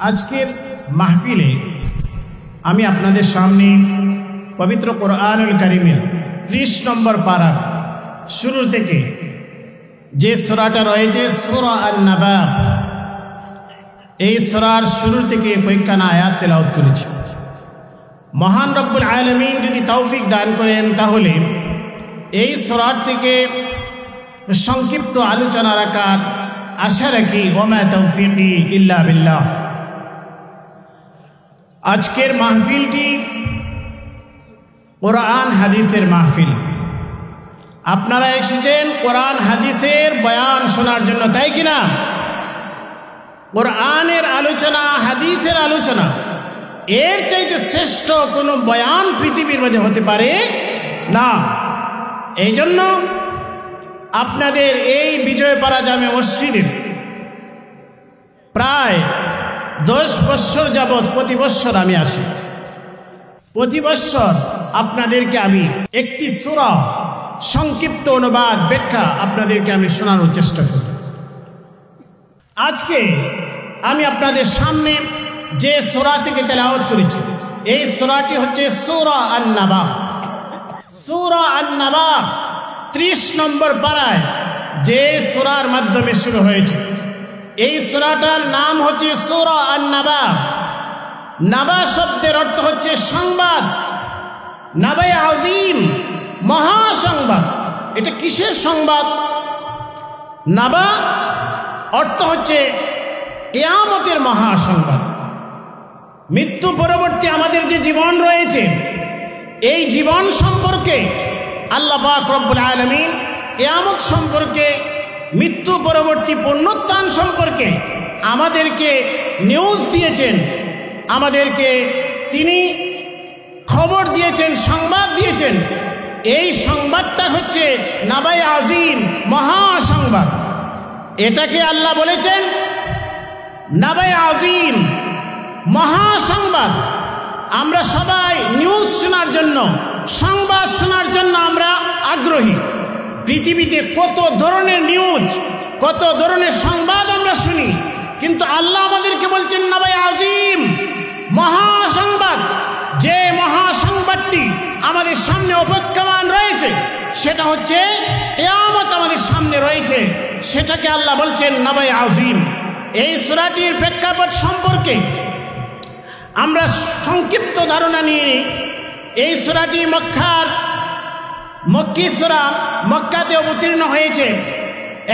আজকের মাহফিলে আমি আপনাদের সামনে পবিত্র কোরআনুল কারীমের 30 নম্বর পারা শুরু থেকে যে সূরাটা রয়েছে সূরা আন-নাবা, এই সূরার শুরু থেকে কয়েকখানা আয়াত তেলাওয়াত করেছি। মহান রব্বুল আলামিন যদি তৌফিক দান করেন তাহলে এই সূরা থেকে সংক্ষিপ্ত আলোচনা রাখার আশা রাখি। ওমা তৌফিকি ইল্লা বিল্লাহ। আজকের মাহফিলটি কোরআন হাদিসের মাহফিল। আপনারা এসেছেন কোরআন হাদিসের বয়ান শোনার জন্য, তাই কিনা? কোরআনের আলোচনা, হাদিসের আলোচনা, এর চাইতে শ্রেষ্ঠ কোনো বয়ান পৃথিবীর মধ্যে হতে পারে না। এই জন্য আপনাদের এই বিজয়পাড়া জামে মসজিদে প্রায় 10 বছর যাবৎ প্রতি বছর আমি আসি। প্রতি বছর আপনাদেরকে আমি একটি সূরা সংক্ষিপ্ত অনুবাদ ব্যাখ্যা আপনাদেরকে আমি শোনানোর চেষ্টা করি। আজকে আমি আপনাদের সামনে যে সূরা থেকে তেলাওয়াত করেছি, এই সূরাটি হচ্ছে সূরা আন-নাবা। সূরা আন-নাবা 30 নম্বর পারায় যে সূরার মাধ্যমে শুরু হয়েছে, এই সূরাটার নাম হচ্ছে সূরা আন-নাবা। নাবা শব্দের অর্থ হচ্ছে সংবাদ, নাবায়ে আযীম, মহাসংবাদ। এটা কিসের সংবাদ? নাবা অর্থ হচ্ছে কিয়ামতের মহাসংবাদ। মৃত্যু পরবর্তী আমাদের যে জীবন রয়েছে, এই জীবন সম্পর্কে আল্লাহ পাক রব্বুল আলামিন কিয়ামত সম্পর্কে, মৃত্যু পরবর্তী পুনরুত্থান সম্পর্কে আমাদেরকে নিউজ দিয়েছেন, আমাদেরকে তিনি খবর দিয়েছেন, সংবাদ দিয়েছেন। এই সংবাদটা হচ্ছে নাবায়ে আযীম, মহাসংবাদ। এটাকে আল্লাহ বলেছেন নাবায়ে আযীম, মহাসংবাদ। আমরা সবাই নিউজ শোনার জন্য, সংবাদ শোনার জন্য আমরা আগ্রহী। পৃথিবীতে কত ধরনের নিউজ, কত ধরনের সংবাদ আমরা শুনি, কিন্তু আল্লাহ আমাদেরকে বলছেন নাবায়ে আযীম, মহাসংবাদ। যে মহাসংবাদটি আমাদের সামনে অপেক্ষমান রয়েছে, সেটা হচ্ছে কিয়ামত আমাদের সামনে রয়েছে, সেটাকে আল্লাহ বলছেন নাবায়ে আযীম। এই সূরাটির প্রেক্ষাপট সম্পর্কে আমরা সংক্ষিপ্ত ধারণা নিয়ে, এই সূরাটি মক্কি সূরা, মক্কাতে অবতীর্ণ হয়েছে।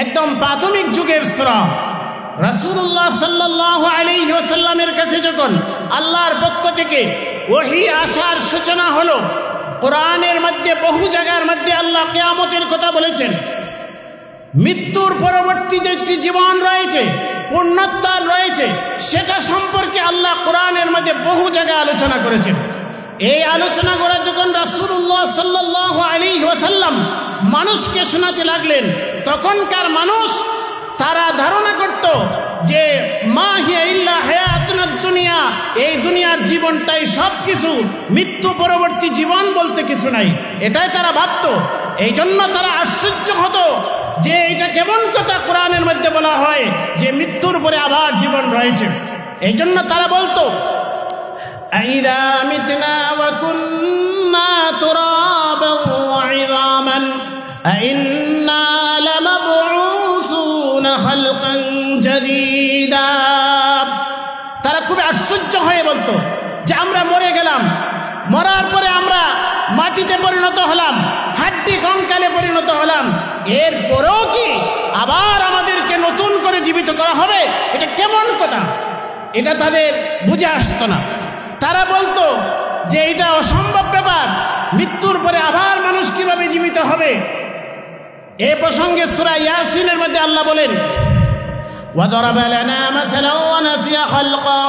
একদম প্রাথমিক যুগের সূরা। রাসূলুল্লাহ সাল্লাল্লাহু আলাইহি ওয়াসাল্লামের কাছে যখন আল্লাহর পক্ষ থেকে ওহী আসার সূচনা হলো, কোরআনের মধ্যে বহু জায়গার মধ্যে আল্লাহ কিয়ামতের কথা বলেছেন। মৃত্যুর পরবর্তী যে জীবন রয়েছে, পুনরুত্থান রয়েছে, সেটা সম্পর্কে আল্লাহ কোরআনের মধ্যে বহু জায়গায় আলোচনা করেছেন। এই আলোচনা করে যখন রাসূলুল্লাহ সাল্লাল্লাহু আলাইহি ওয়াসাল্লাম মানুষকে শোনাতে লাগলেন, তখনকার মানুষ তারা ধারণা করত যে মা হিয়া ইল্লা হায়াতুনাদ দুনিয়া, এই দুনিয়ার জীবনটাই সব কিছু, মৃত্যু পরবর্তী জীবন বলতে কিছু নাই, এটাই তারা ভাবত। এই জন্য তারা আশ্চর্য হতো যে এটা কেমন কথা কোরআনের মধ্যে বলা হয় যে মৃত্যুর পরে আবার জীবন রয়েছে। এই জন্য তারা বলতো আইযা মিতনা ওয়া কুন্না তুরাবান ওয়া ইযামান আইন্না লামাবউসুনা খালকান জাদীদা। তারা খুব আশ্চর্য হয়ে বলতো যে আমরা মরে গেলাম, মরার পরে আমরা মাটিতে পরিণত হলাম, হাড্ডি কঙ্কালে পরিণত হলাম, এরপরেও কি আবার আমাদেরকে নতুন করে জীবিত করা হবে? এটা কেমন কথা? এটা তাদের বুঝে আসতো না। তারা বলতো যে এটা অসম্ভব ব্যাপার, মৃত্যুর পরে আবার মানুষ কিভাবে জীবিত হবে? এই প্রসঙ্গে সূরা ইয়াসিনের মধ্যে আল্লাহ বলেন وَضَرَبَ لَنَا مَثَلًا وَنَسِيَ خَلْقَهُ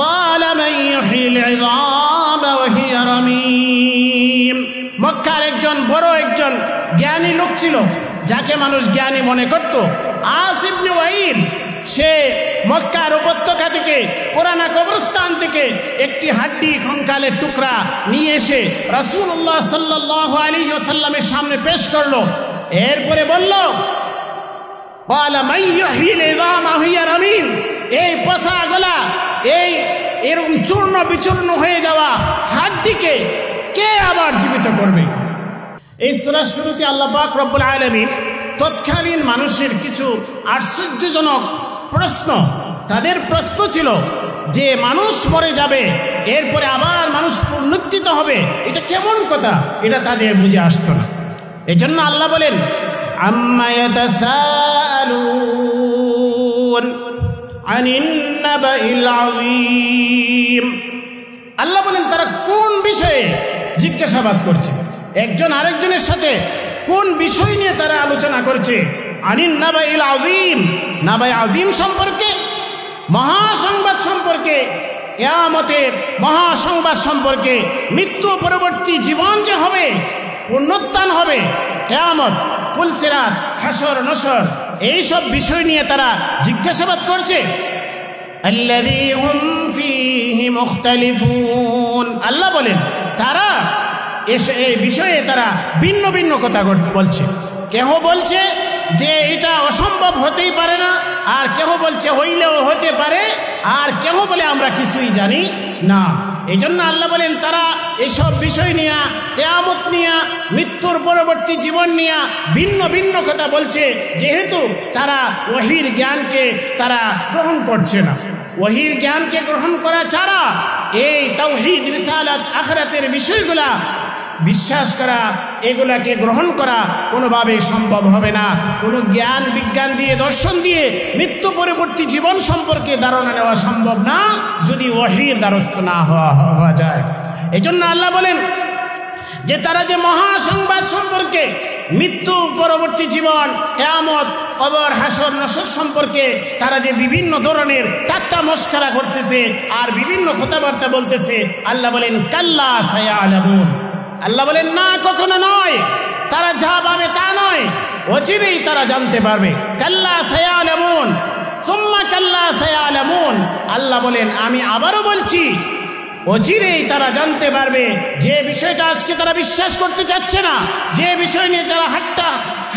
قَالَ مَنْ يُحْيِي الْعِظَامَ وَهِيَ رَمِيمٌ। মক্কার একজন বড় একজন জ্ঞানী লোক ছিল, যাকে মানুষ জ্ঞানী মনে করত, আস ইবনে ওয়াইল। সে মক্কার উপত্যকা থেকে, পুরানা কবরস্থান থেকে একটি হাড্ডি কঙ্কালের টুকরা নিয়ে এসে রাসূলুল্লাহ সাল্লাল্লাহু আলাইহি ওয়াসাল্লামের সামনে পেশ করলো। এরপরে বলল قال من يحيي العظام وهي رميم, এই পচা গলা, এরকম চূর্ণ বিচূর্ণ হয়ে যাওয়া হাড্ডিকে কে আবার জীবিত করবে? এই সূরার শুরুতে আল্লাহ পাক রব্বুল আলামিন তৎকালীন মানুষের কিছু আশ্চর্যজনক প্রশ্ন, তাদের প্রশ্ন ছিল যে মানুষ মরে যাবে, এরপরে আবার মানুষ পুনরুত্থিত হবে, এটা কেমন কথা? এটা তাদের বুঝে আসতো না। এই জন্য আল্লাহ বলেন আম্মা ইয়াতাসাআলুন আনিন নাবাইল আযীম। আল্লাহ বলেন তারা কোন বিষয়ে জিজ্ঞাসাবাদ করছে, একজন আরেকজনের সাথে কোন বিষয় নিয়ে তারা আলোচনা করছে? আনিন নাবাইল আযীম, নাবাই আযীম সম্পর্কে, মহাসংবাদ সম্পর্কে, কিয়ামতের মহাসংবাদ সম্পর্কে, মৃত্যু পরবর্তী জীবন যে হবে, পুনরুত্থান হবে, কিয়ামত, ফুলসিরাত, হাসর নসর, এই সব বিষয় নিয়ে তারা জিজ্ঞাসাবাদ করছে। আল্লাযী হুম ফীহি মুখতালিফুন। আল্লাহ বলেন তারা এই বিষয়ে তারা ভিন্ন ভিন্ন কথা বলছে। কেহ বলছে যে এটা অসম্ভব হতেই পারে না, আর কেহ বলছে হইলেও হতে পারে, আর কেহ বলে আমরা কিছুই জানি না। এই জন্য আল্লাহ বলেন তারা এসব বিষয় নিয়ে, কিয়ামত নিয়ে, মৃত্যুর পরবর্তী জীবন নিয়ে ভিন্ন ভিন্ন কথা বলছে, যেহেতু তারা ওহীর জ্ঞানকে তারা গ্রহণ করছে না। ওহীর জ্ঞানকে গ্রহণ করা ছাড়া এই তাওহীদ, রিসালাত, আখিরাতের বিষয়গুলা বিশ্বাস করা, এগুলাকে গ্রহণ করা কোনোভাবেই সম্ভব হবে না। কোনো জ্ঞান বিজ্ঞান দিয়ে, দর্শন দিয়ে মৃত্যু পরবর্তী জীবন সম্পর্কে ধারণা নেওয়া সম্ভব না যদি ওহীর দ্বারস্থ না হওয়া যায়। এই জন্য আল্লাহ বলেন যে তারা যে মহাসংবাদ সম্পর্কে, মৃত্যু পরবর্তী জীবন, কিয়ামত, কবর, হাসর নসর সম্পর্কে তারা যে বিভিন্ন ধরনের ঠাট্টা মশকরা করতেছে আর বিভিন্ন কথাবার্তা বলতেছে, আল্লাহ বলেন কাল্লা সায়ালামুন। আল্লাহ বলেন না, কখনো নয়, তারা যা ভাবে তা নয়, অচিরেই তারা জানতে পারবে। কাল্লা সায়ালামুন সুম্মা কাল্লা সায়ালামুন। আল্লাহ বলেন আমি আবারও বলছি, অচিরেই তারা জানতে পারবে। যে বিষয়টা আজকে তারা বিশ্বাস করতে চাচ্ছে না, যে বিষয় নিয়ে তারা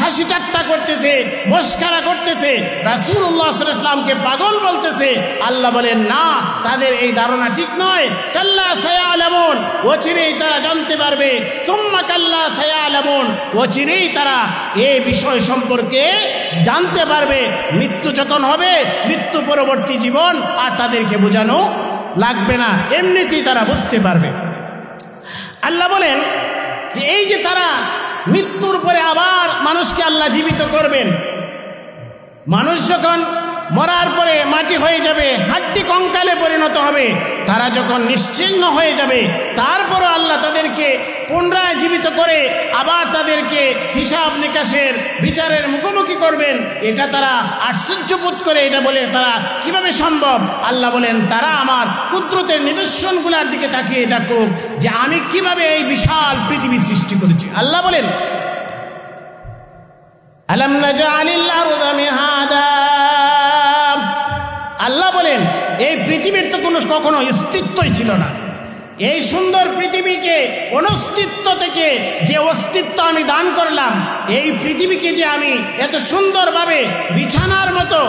হাসি ঠাট্টা করতেছে, মশকরা করতেছে, রাসূলুল্লাহ সাল্লাল্লাহু আলাইহি ওয়াসাল্লামকে পাগল বলতেছে, আল্লাহ বলেন না, তাদের এই ধারণা ঠিক নয়। কাল্লা সায়ালামুন, অচিরেই তারা জানতে পারবে। সুম্মা কাল্লা সায়ালামুন, অচিরেই তারা এই বিষয় সম্পর্কে জানতে পারবে। মৃত্যু যখন হবে, মৃত্যু পরবর্তী জীবন আর তাদেরকে বোঝানো লাগবে না, এমনিতেই তারা বুঝতে পারবে। আল্লাহ বলেন যে এই যে তারা মৃত্যুর পরে আবার মানুষকে আল্লাহ জীবিত করবেন, মানুষ যখন মরার পরে মাটি হয়ে যাবে, হাড্ডি কঙ্কালে পরিণত হবে, তারা যখন নিশ্চিহ্ন হয়ে যাবে, তারপরও আল্লাহ তাদেরকে পুনরায় জীবিত করে আবার তাদেরকে হিসাব নিকাশের বিচারের মুখোমুখি করবেন। এটা তারা আশ্চর্যবোধ করে, এটা বলে তারা কিভাবে সম্ভব? আল্লাহ বলেন তারা আমার কুদরতের নিদর্শনগুলোর দিকে তাকিয়ে দেখুক যে আমি কিভাবে এই বিশাল পৃথিবী সৃষ্টি করেছি। আল্লাহ বলেন আলাম নাজআলিল আরদা মিহাদা। আল্লাহ বলেন এই পৃথিবীর তো কখনো অস্তিত্বই ছিল না। এই সুন্দর পৃথিবীকে অনস্তিত্ব থেকে যে অস্তিত্ব আমি দান করলাম, এই পৃথিবীকে যে আমি এত সুন্দরভাবে বিছানার মতো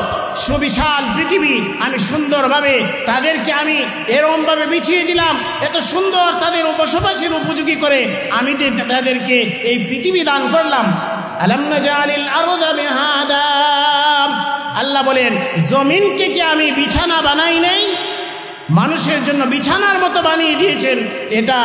সুবিশাল পৃথিবী আমি সুন্দরভাবে তাদেরকে আমি এরকমভাবে বিছিয়ে দিলাম, এত সুন্দর তাদের বসবাসের উপযোগী করে আমি তাদেরকে এই পৃথিবী দান করলাম। আলাম নাজআলিল আরদা মিহাদা। আল্লাহ বলেন জমিনকে কি আমি বিছানা বানাই নাই? মানুষের জন্য বিছানার মতো বানিয়ে দিয়েছেন। এটা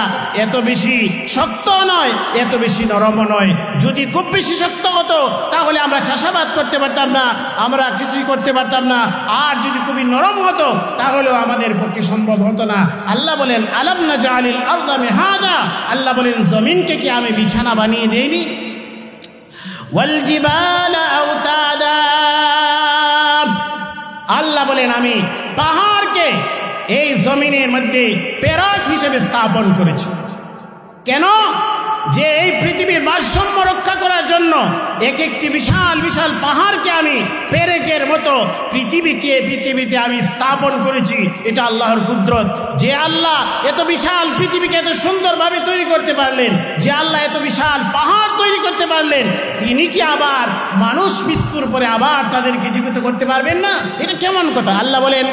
এত বেশি শক্ত নয়, এত বেশি নরমও নয়। যদি খুব বেশি শক্ত হতো তাহলে আমরা চাষাবাদ করতে পারতাম না, আমরা কিছুই করতে পারতাম না। আর যদি খুবই নরম হতো তাহলেও আমাদের পক্ষে সম্ভব হতো না। আল্লাহ বলেন আলাম নাজআলিল আরদা মিহাদা। আল্লাহ বলেন জমিনকে কি আমি বিছানা বানিয়ে দেইনি? ওয়াল জিবালা আওতাদা। আল্লাহ বলেন আমি পাহাড়কে এই জমিনের মধ্যে প্যারট হিসেবে স্থাপন করেছি। কেন? যে এই পৃথিবীর ভারসাম্য রক্ষা করার জন্য এক একটি বিশাল বিশাল পাহাড়কে আমি পেরেকের মতো পৃথিবীতে আমি স্থাপন করেছি। এটা আল্লাহর কুদরত। যে আল্লাহ এত বিশাল পৃথিবীকে এত সুন্দরভাবে তৈরি করতে পারলেন, যে আল্লাহ এত বিশাল পাহাড় তৈরি করতে পারলেন, তিনি কি আবার মানুষ মৃত্যুর পরে আবার তাদেরকে জীবিত করতে পারবেন না? এটা কেমন কথা? আল্লাহ বলেন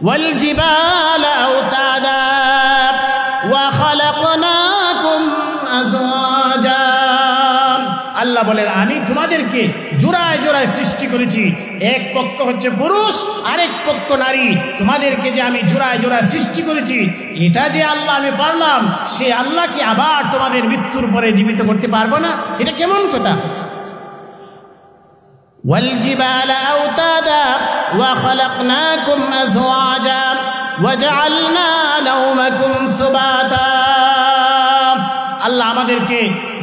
ওয়াল জিবালা আওতাদা ওয়া খালাকনাকুম আজওয়াজা। আল্লাহ বলেন আমি তোমাদেরকে জোড়ায় জোড়ায় সৃষ্টি করেছি, এক পক্ষ হচ্ছে পুরুষ আরেক পক্ষ নারী, তোমাদেরকে যে আমি জোড়ায় জোড়ায় সৃষ্টি করেছি এটা যে আল্লাহ আমি পারলাম, সে আল্লাহকে আবার তোমাদের মৃত্যুর পরে জীবিত করতে পারবো না? এটা কেমন কথা? ওয়াল জিবালা আওতাদা ওয়া খালাকনাকুম আজওয়াজা ওয়া জাআলনা নাওমাকুম সুবাতা। আল্লাহ আমাদেরকে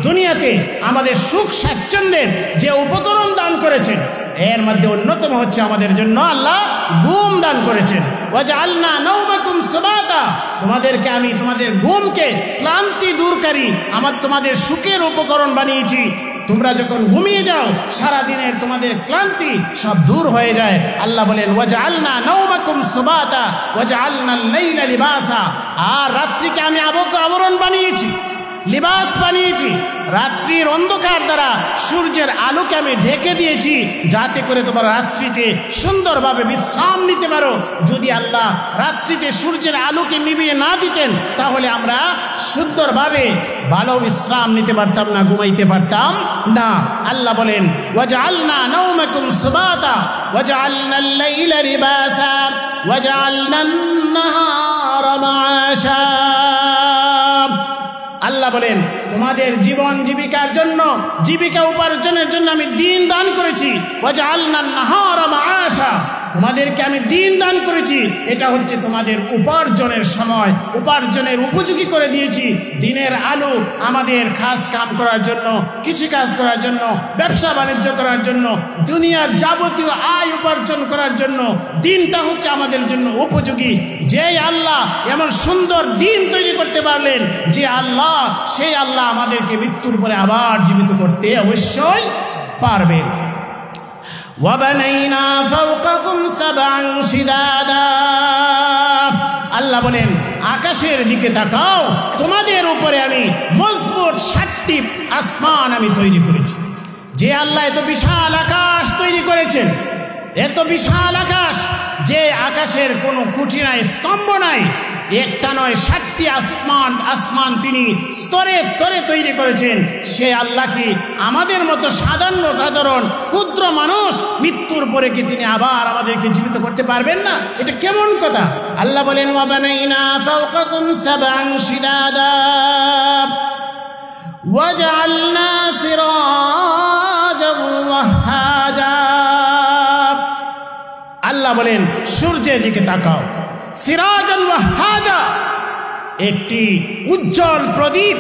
দুনিয়াতে আমাদের সুখ স্বাচ্ছন্দ্যের যে উপকরণ দান করেছেন এর মধ্যে অন্যতম হচ্ছে আমাদের জন্য আল্লাহ ঘুম দান করেছেন। ওয়া জাআলনা নাওমাকুম সুবাতা, তোমাদেরকে আমি তোমাদের ঘুমকে ক্লান্তি দূরকারী তোমাদের সুখের উপকরণ বানিয়েছি। তোমরা যখন ঘুমিয়ে যাও সারা দিনের তোমাদের ক্লান্তি সব দূর হয়ে যায়। আল্লাহ বলেন ওয়া জাআলনা নাওমাকুম সুবাতা ওয়া জাআলনাল লাইলা লিবাসা, আর রাত্রিকে আমি আবরণ বানিয়েছি, লিবাস বানিয়েছি। রাত্রির অন্ধকার দ্বারা সূর্যের আলোকে আমি ঢেকে দিয়েছি যাতে করে তোমরা রাত্রিতে সুন্দরভাবে বিশ্রাম নিতে পারো। যদি আল্লাহ রাত্রিতে সূর্যের আলোকে নিভিয়ে না দিতেন তাহলে আমরা সুন্দরভাবে ভালো বিশ্রাম নিতে পারতাম না, ঘুমাইতে পারতাম না। আল্লাহ বলেন ওয়া জাআলনা নাওমাকুম সুবাতা ওয়া জাআলনাল লাইলা লিবাসা ওয়া জাআলনান নাহারা মাআশা। আল্লাহ বলেন তোমাদের জীবন জীবিকার জন্য, জীবিকা উপার্জনের জন্য আমি দিন দান করেছি। ওয়া জাআলনান নাহারা মাআশা, তোমাদেরকে আমি দিন দান করেছি, এটা হচ্ছে তোমাদের উপার্জনের সময়, উপার্জনের উপযোগী করে দিয়েছি। দিনের আলো আমাদের খাস কাম করার জন্য, কৃষিকাজ করার জন্য, ব্যবসা বাণিজ্য করার জন্য, দুনিয়ার যাবতীয় আয় উপার্জন করার জন্য দিনটা হচ্ছে আমাদের জন্য উপযোগী। যে আল্লাহ এমন সুন্দর দিন তৈরি করতে পারলেন, যে আল্লাহ, সেই আল্লাহ আমাদেরকে মৃত্যুর পরে আবার জীবিত করতে অবশ্যই পারবেন। وَبَنَيْنَا فَوْقَكُمْ سَبْعًا شِدَادًا। আল্লাহ বলেন আকাশের দিকে তাকাও, তোমাদের উপরে আমি মজবুত 7টি আসমান আমি তৈরি করেছি। যে আল্লাহ এত বিশাল আকাশ তৈরি করেছেন, এত বিশাল আকাশ, যে আকাশের কোনো খুঁটি নাই, স্তম্ভ নাই, একটা নয় 7টি আসমান তিনি স্তরে স্তরে তৈরি করেছেন। সে আল্লাহ কি আমাদের মতো সাধারণ ক্ষুদ্র মানুষ মৃত্যুর পরে কি তিনি আবার আমাদেরকে জীবিত করতে পারবেন না? এটা কেমন কথা? আল্লাহ বলেন ওয়া বানাইনা ফাওকাকুম সাবআন শিদাদা ওয়া জাআলনা সিরাজান ওয়াহাজা। আল্লাহ বলেন সূর্যের দিকে তাকাও, সিরাজান ওয়াহাজা, একটি উজ্জ্বল প্রদীপ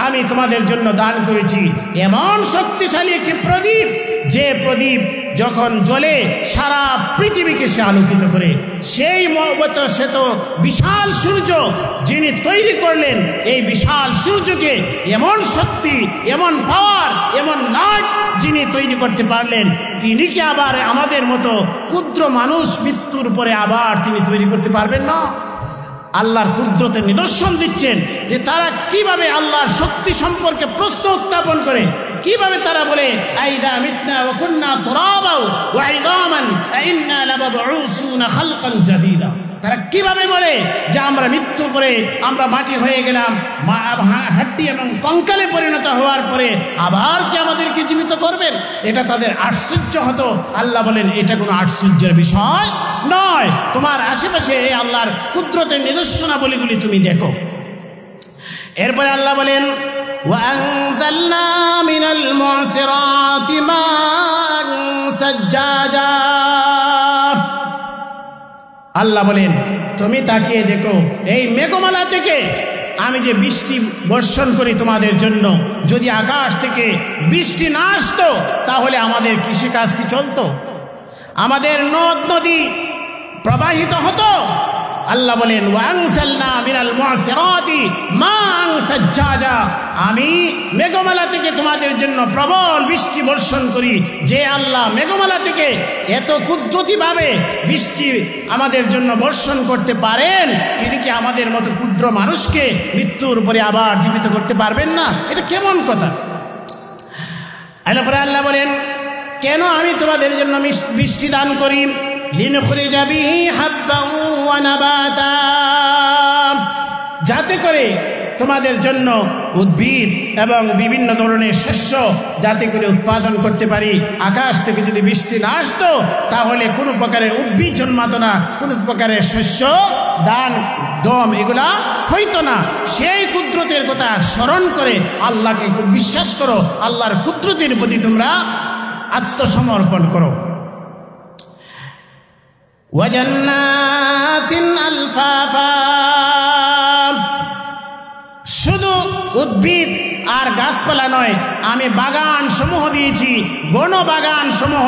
আমি তোমাদের জন্য দান করেছি। এমন শক্তিশালী একটি প্রদীপ, যে প্রদীপ যখন জ্বলে সারা পৃথিবীকে সে আলোকিত করে। সেই সে তো বিশাল সূর্য যিনি তৈরি করলেন, এই বিশাল সূর্যকে এমন শক্তি, এমন পাওয়ার, এমন লাইট যিনি তৈরি করতে পারলেন, তিনি কি আবার আমাদের মতো ক্ষুদ্র মানুষ মৃত্যুর পরে আবার তিনি তৈরি করতে পারবেন না? আল্লাহর কুদরতের নিদর্শন দিচ্ছেন যে তারা কিভাবে আল্লাহর শক্তি সম্পর্কে প্রশ্ন উত্থাপন করে, কিভাবে তারা বলে আইদা মিতনা ওয়া কুননা তুরাবা ওয়া ইযামান আইন্না লামাবউসুনা খালকান জাদীদা। তারা কিভাবে বলে যে আমরা মৃত্যুর পরে আমরা মাটি হয়ে গেলাম, হাড্ডি এবং কঙ্কালে পরিণত হওয়ার পরে আবার কি আমাদেরকে জীবিত করবেন? এটা তাদের আশ্চর্য হতো। আল্লাহ বলেন এটা কোনো আশ্চর্যের বিষয় নয়, তোমার আশেপাশে এই আল্লাহর কুদরতের নিদর্শনাবলীগুলি তুমি দেখো। এরপরে আল্লাহ বলেন وأنزلنا من المعصرات ماء ثجاجا। আল্লাহ বলেন তুমি তাকিয়ে দেখো, এই মেঘমালা থেকে আমি যে বৃষ্টি বর্ষণ করি তোমাদের জন্য, যদি আকাশ থেকে বৃষ্টি না আসতো তাহলে আমাদের কৃষিকাজ কি চলতো? আমাদের নদ নদী প্রবাহিত হতো? আল্লাহ বলেন ওয়াংসালনা মিনাল মুআসিরাতি মাআন সাজ্জাজা, আমি মেঘমালা থেকে তোমাদের জন্য প্রবল বৃষ্টি বর্ষণ করি। যে আল্লাহ মেঘমালা থেকে এত কুদরতিভাবে বৃষ্টি আমাদের জন্য বর্ষণ করতে পারেন, তিনি কি আমাদের মতো ক্ষুদ্র মানুষকে মৃত্যুর উপরে আবার জীবিত করতে পারবেন না? এটা কেমন কথা? এরপরে আল্লাহ বলেন কেন আমি তোমাদের জন্য বৃষ্টি দান করি? লিনুখরিজা বিহি হাব্বান ওয়া নাবাতা, যাতে করে তোমাদের জন্য উদ্ভিদ এবং বিভিন্ন ধরনের শস্য যাতে করে উৎপাদন করতে পারি। আকাশ থেকে যদি বৃষ্টি না আসতো তাহলে কোনো প্রকারের উদ্ভিদ জন্মাতো না, কোনো প্রকারের শস্য ধান গম এগুলা হইতো না। সেই কুদরতের কথা স্মরণ করে আল্লাহকে খুব বিশ্বাস করো, আল্লাহর কুদরতের প্রতি তোমরা আত্মসমর্পণ করো। ওয়া জান্নাতিন আলফাফা, শুধু উদ্ভিদ আর গাছপালা নয়, আমি বাগান সমূহ দিয়েছি, বন বাগান সমূহ,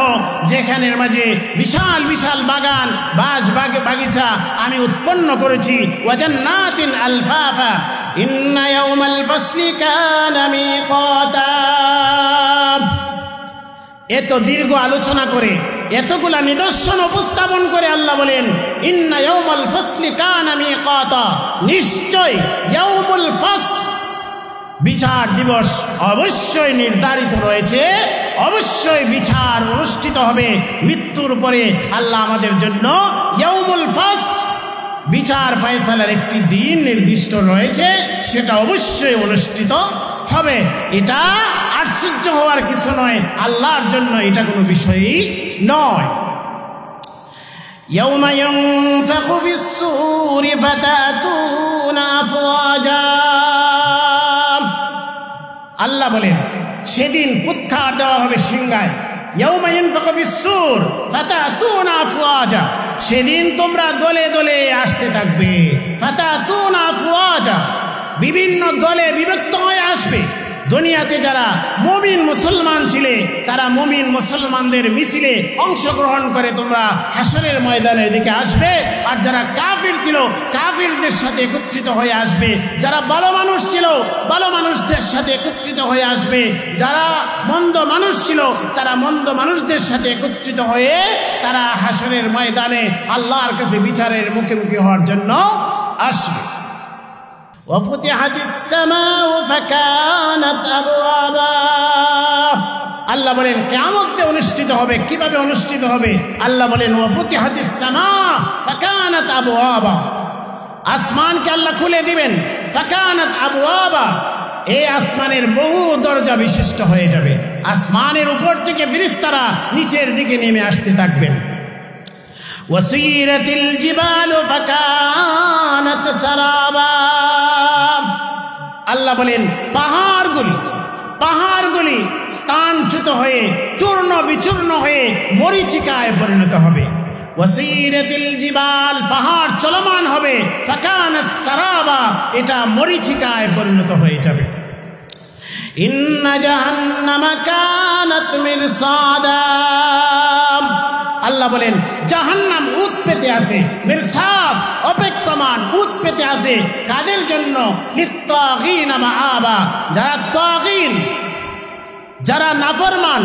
যেখানের মাঝে বিশাল বিশাল বাগান বাগিচা আমি উৎপন্ন করেছি। ওয়া জান্নাতিন আলফাফা ইন্না ইয়াউমাল ফাসলি কানা মিকাতা। এত দীর্ঘ আলোচনা করে এতগুলা নিদর্শন উপস্থাপন করে আল্লাহ বলেন ইন্না ইয়াউমাল ফাসলি কানা মিকাতা, নিশ্চয় ইয়াউমুল ফাসল বিচার দিবস অবশ্যই নির্ধারিত রয়েছে, অবশ্যই বিচার অনুষ্ঠিত হবে। মৃত্যুর পরে আল্লাহ আমাদের জন্য ইয়াউমুল ফাসল বিচার ফয়সালার একটি দিন নির্দিষ্ট রয়েছে, সেটা অবশ্যই অনুষ্ঠিত হবে। এটা আশ্চর্য হওয়ার কিছু নয়, আল্লাহর জন্য এটা কোনো বিষয়ই নয়। ইয়াউমা ইউনফাখু ফিস-সূরি ফাতাতুনা আফওয়াজা, আল্লাহ বলেন সেদিন কুৎখার দেওয়া হবে সিংহায়। ইয়াউমা ইউনফাখু ফিস-সূর ফাতাতুনা আফওয়াজা, সেদিন তোমরা দলে দলে আসতে থাকবে। ফাতাতুনা আফওয়াজা, বিভিন্ন দলে বিভক্ত হয়ে আসবে। দুনিয়াতে যারা মুমিন মুসলমান ছিলে তারা মুমিন মুসলমানদের মিছিলে অংশগ্রহণ করে তোমরা হাসরের ময়দানের দিকে আসবে, আর যারা কাফির ছিল কাফিরদের সাথে একত্রিত হয়ে আসবে। যারা ভালো মানুষ ছিল ভালো মানুষদের সাথে একত্রিত হয়ে আসবে, যারা মন্দ মানুষ ছিল তারা মন্দ মানুষদের সাথে একত্রিত হয়ে তারা হাসরের ময়দানে আল্লাহর কাছে বিচারের মুখোমুখি হওয়ার জন্য আসবে। ওয়াফুতিহাতিস সামাউ ফাকানাত আবওয়াবা, আল্লাহ বলেন কিয়ামত অনুষ্ঠিত হবে। কিভাবে অনুষ্ঠিত হবে? আল্লাহ বলেন ওয়াফুতিহাতিস সামা ফাকানাত আবওয়াবা, আসমানকে আল্লাহ খুলে দিবেন। ফাকানাত আবওয়াবা, এই আসমানের বহু দরজা বিশিষ্ট হয়ে যাবে। আসমানের উপর থেকে ফেরেশতারা নিচের দিকে নেমে আসতে থাকবেন। ওয়াসিরাতিল জিবালু ফাকানাত সারাবা, আল্লাহ বলেন পাহাড়গুলি স্থানচ্যুত হয়ে চূর্ণ বিচূর্ণ হয়ে মরীচিকায় পরিণত হবে। ওয়াসিরাতিল জিবাল, পাহাড় চলমান হবে। ফাকানাত সারাবা, এটা মরীচিকায় পরিণত হয়ে যাবে। ইন্না জাহান্নামা কানাত মিরসাদা, আল্লাহ বলেন জাহান্নাম উৎ পেতে আছে, মিরসাদ অপেক্ষমান উৎ পেতে আছে। কাদের জন্য? লিত্তাগিনা মাআবা, যারা তাগিন, যারা নাফরমান,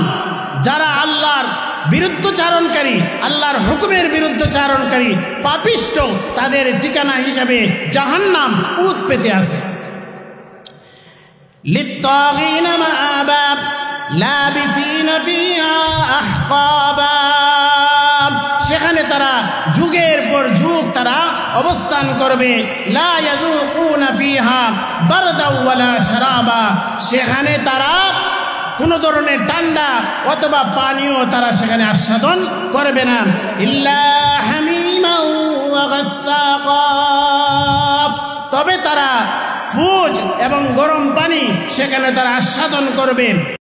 যারা আল্লাহর বিরুদ্ধচারণকারী, আল্লাহর হুকুমের বিরুদ্ধচারণকারী, পাপিষ্ঠ, তাদের ঠিকানা হিসাবে জাহান্নাম উৎ পেতে আছে। লিত্তাগিনা মাআবা লাবিসিনা ফিহা আহকাবা, সেখানে তারা যুগের পর যুগ তারা অবস্থান করবে। লা ইয়াযুকুনা ফিহা বারদাও ওয়ালা শারাবা, সেখানে তারা কোন ধরনের ঠান্ডা অথবা পানীয় তারা সেখানে আস্বাদন করবে না। ইল্লা হামিমা ওয়া গাসসাকা, তবে তারা ফুজ এবং গরম পানি সেখানে তারা আস্বাদন করবে।